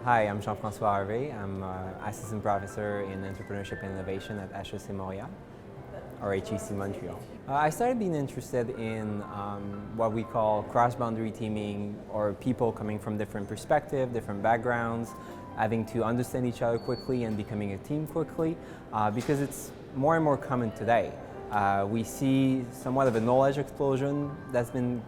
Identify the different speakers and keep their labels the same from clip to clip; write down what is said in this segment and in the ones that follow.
Speaker 1: Hi, I'm Jean-François L'Her. I'm assistant professor in entrepreneurship and innovation at HEC Montréal, or HEC Montreal. I started being interested in what we call cross-boundary teaming, or people coming from different perspectives, different backgrounds, having to understand each other quickly and becoming a team quickly, because it's more and more common today. We see somewhat of a knowledge explosion that's been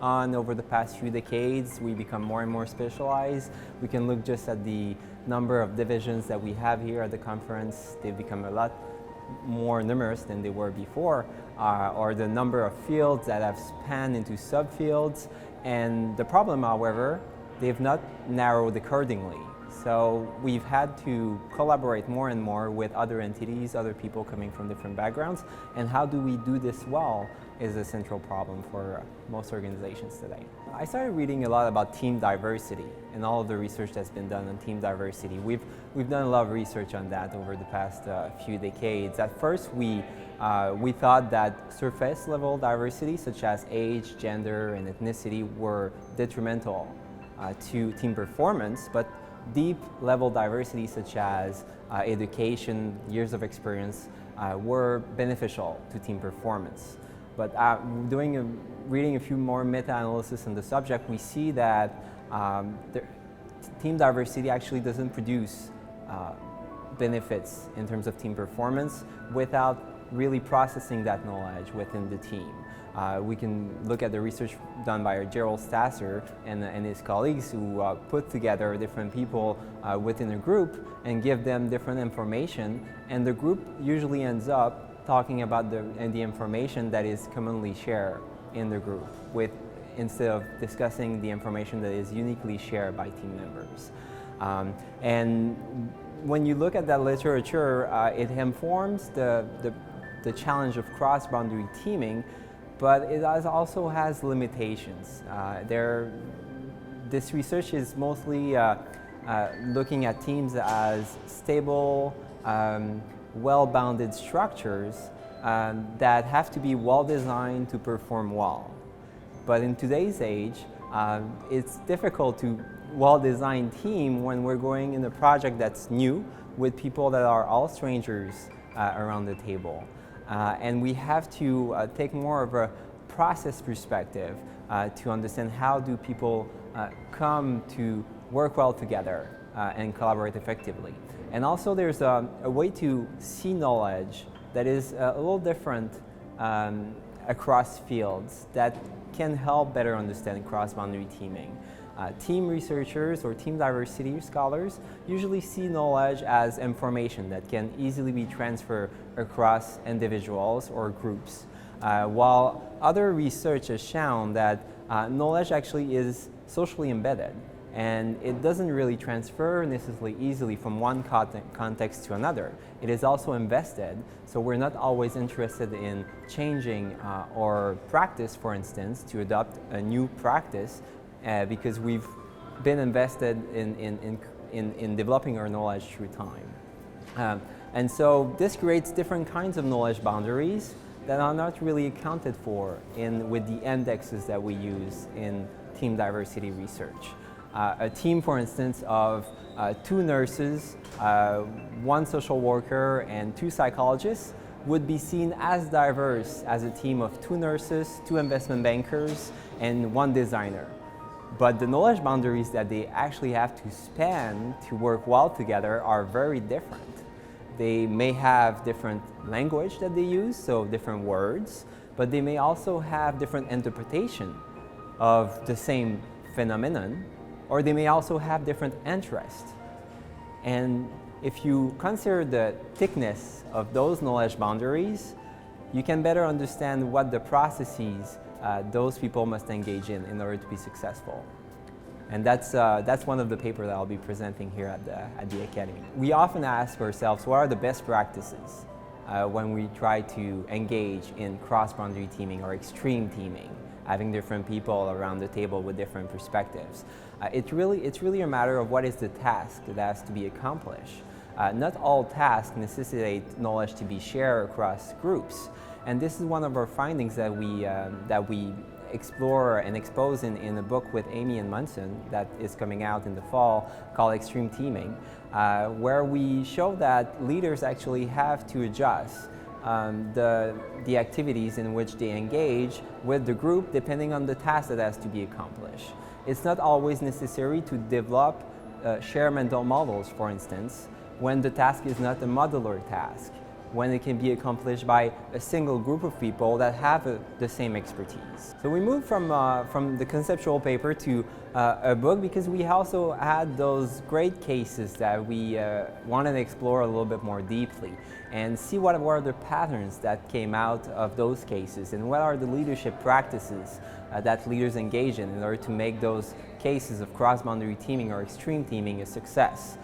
Speaker 1: on over the past few decades. We become more and more specialized. We can look just at the number of divisions that we have here at the conference. They've become a lot more numerous than they were before, or the number of fields that have spanned into subfields. And the problem, however, they've not narrowed accordingly. So we've had to collaborate more and more with other entities, other people coming from different backgrounds. And how do we do this well is a central problem for most organizations today. I started reading a lot about team diversity and all of the research that's been done on team diversity. We've done a lot of research on that over the past few decades. At first, we thought that surface level diversity, such as age, gender, and ethnicity, were detrimental to team performance, but deep level diversity, such as education, years of experience, were beneficial to team performance. But reading a few more meta-analysis on the subject, we see that team diversity actually doesn't produce benefits in terms of team performance without really processing that knowledge within the team. We can look at the research done by Gerald Stasser and his colleagues, who put together different people within a group and give them different information, and the group usually ends up talking about the information that is commonly shared in the group, instead of discussing the information that is uniquely shared by team members. And when you look at that literature, it informs the challenge of cross-boundary teaming, but it also has limitations. This research is mostly looking at teams as stable, well-bounded structures that have to be well-designed to perform well. But in today's age, it's difficult to well-design team when we're going in a project that's new with people that are all strangers around the table. And we have to take more of a process perspective to understand how do people come to work well together and collaborate effectively. And also there's a way to see knowledge that is a little different across fields that can help better understand cross-boundary teaming. Team researchers or team diversity scholars usually see knowledge as information that can easily be transferred across individuals or groups, while other research has shown that knowledge actually is socially embedded, and it doesn't really transfer necessarily easily from one context to another. It is also invested, so we're not always interested in changing our practice, for instance, to adopt a new practice because we've been invested in developing our knowledge through time. And so this creates different kinds of knowledge boundaries that are not really accounted for with the indexes that we use in team diversity research. A team, for instance, of 2 nurses, 1 social worker, and 2 psychologists would be seen as diverse as a team of 2 nurses, 2 investment bankers, and 1 designer. But the knowledge boundaries that they actually have to span to work well together are very different. They may have different language that they use, so different words, but they may also have different interpretation of the same phenomenon, or they may also have different interests. And if you consider the thickness of those knowledge boundaries, you can better understand what the processes those people must engage in order to be successful. And that's one of the papers that I'll be presenting here at the Academy. We often ask ourselves, what are the best practices when we try to engage in cross-boundary teaming or extreme teaming, having different people around the table with different perspectives. It's really a matter of what is the task that has to be accomplished. Not all tasks necessitate knowledge to be shared across groups. And this is one of our findings that we explore and expose in a book with Amy and Munson that is coming out in the fall called Extreme Teaming, where we show that leaders actually have to adjust the activities in which they engage with the group depending on the task that has to be accomplished. It's not always necessary to develop shared mental models, for instance, when the task is not a modular task, when it can be accomplished by a single group of people that have the same expertise. So we moved from the conceptual paper to a book because we also had those great cases that we wanted to explore a little bit more deeply and see what were the patterns that came out of those cases and what are the leadership practices that leaders engage in order to make those cases of cross-boundary teaming or extreme teaming a success.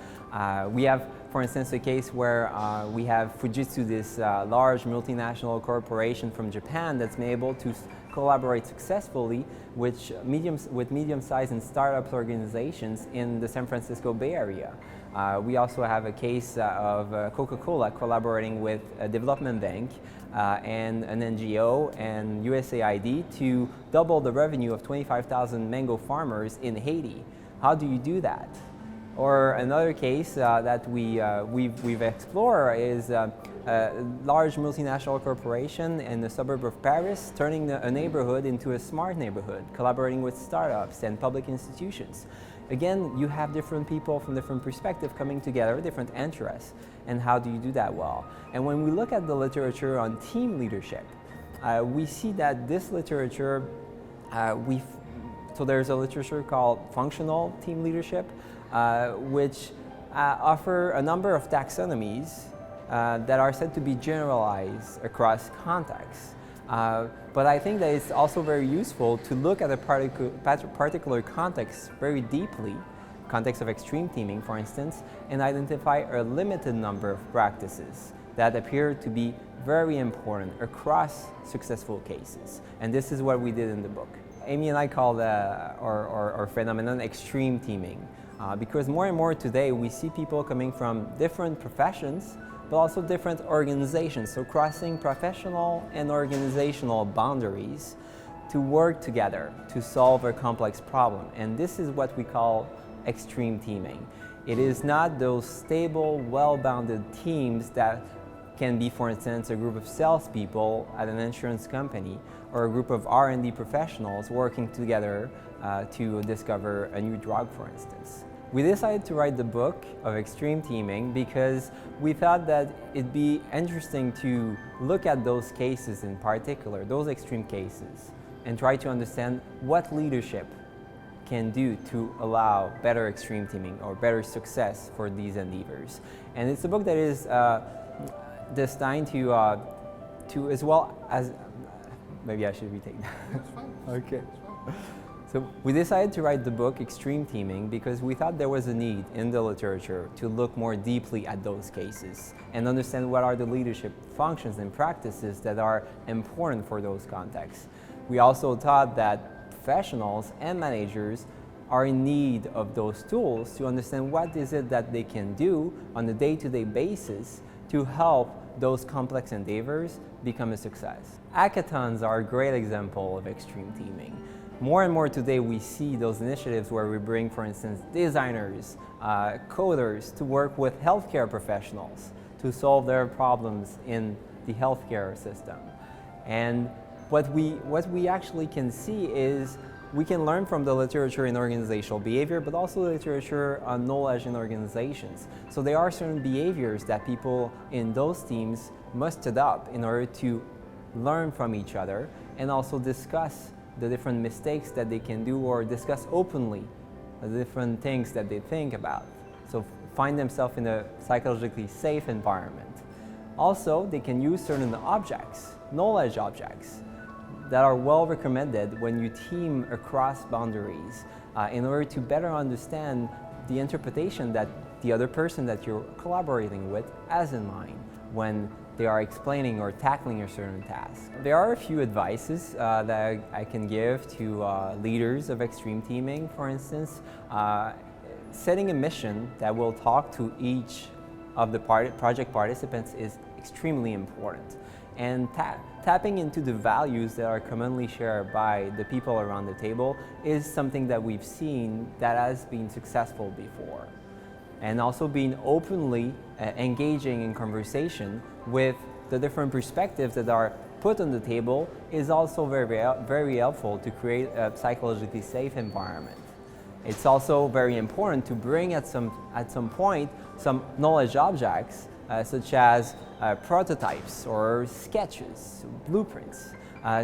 Speaker 1: We have, for instance, a case where we have Fujitsu, this large multinational corporation from Japan that's been able to collaborate successfully with medium-sized and startup organizations in the San Francisco Bay Area. We also have a case of Coca-Cola collaborating with a development bank and an NGO and USAID to double the revenue of 25,000 mango farmers in Haiti. How do you do that? Or another case that we've explored is a large multinational corporation in the suburb of Paris turning a neighborhood into a smart neighborhood, collaborating with startups and public institutions. Again, you have different people from different perspectives coming together, different interests, and how do you do that well? And when we look at the literature on team leadership, we see that this literature, so there's a literature called functional team leadership, which offer a number of taxonomies that are said to be generalized across contexts. But I think that it's also very useful to look at a particular context very deeply, context of extreme teaming, for instance, and identify a limited number of practices that appear to be very important across successful cases. And this is what we did in the book. Amy and I call our phenomenon extreme teaming. Because more and more today we see people coming from different professions but also different organizations, so crossing professional and organizational boundaries to work together to solve a complex problem. And this is what we call extreme teaming. It is not those stable, well-bounded teams that can be, for instance, a group of salespeople at an insurance company or a group of R&D professionals working together to discover a new drug, for instance. We decided to write the book of extreme teaming because we thought that it'd be interesting to look at those cases in particular, those extreme cases, and try to understand what leadership can do to allow better extreme teaming or better success for these endeavors. And it's a book that is destined to as well as, maybe I should retake that.
Speaker 2: That's fine.
Speaker 1: Okay. So we decided to write the book Extreme Teaming because we thought there was a need in the literature to look more deeply at those cases and understand what are the leadership functions and practices that are important for those contexts. We also thought that professionals and managers are in need of those tools to understand what is it that they can do on a day-to-day basis to help those complex endeavors become a success. Hackathons are a great example of extreme teaming. More and more today we see those initiatives where we bring, for instance, designers, coders to work with healthcare professionals to solve their problems in the healthcare system. And what we actually can see is we can learn from the literature in organizational behavior, but also literature on knowledge in organizations. So there are certain behaviors that people in those teams must adopt in order to learn from each other and also discuss the different mistakes that they can do or discuss openly the different things that they think about. So find themselves in a psychologically safe environment. Also, they can use certain objects, knowledge objects, that are well recommended when you team across boundaries in order to better understand the interpretation that the other person that you're collaborating with has in mind when they are explaining or tackling a certain task. There are a few advices that I can give to leaders of extreme teaming. For instance, setting a mission that will talk to each of the project participants is extremely important. And tapping into the values that are commonly shared by the people around the table is something that we've seen that has been successful before. And also being openly engaging in conversation with the different perspectives that are put on the table is also very helpful to create a psychologically safe environment. It's also very important to bring at some point some knowledge objects such as prototypes or sketches, blueprints,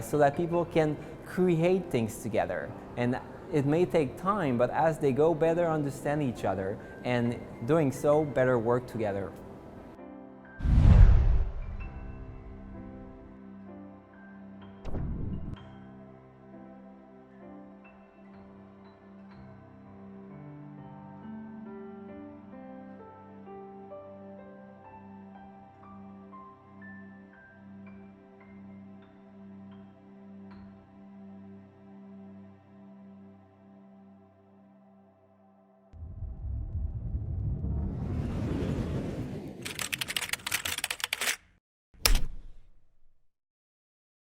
Speaker 1: so that people can create things together. And it may take time, but as they go, better understand each other, and doing so, better work together.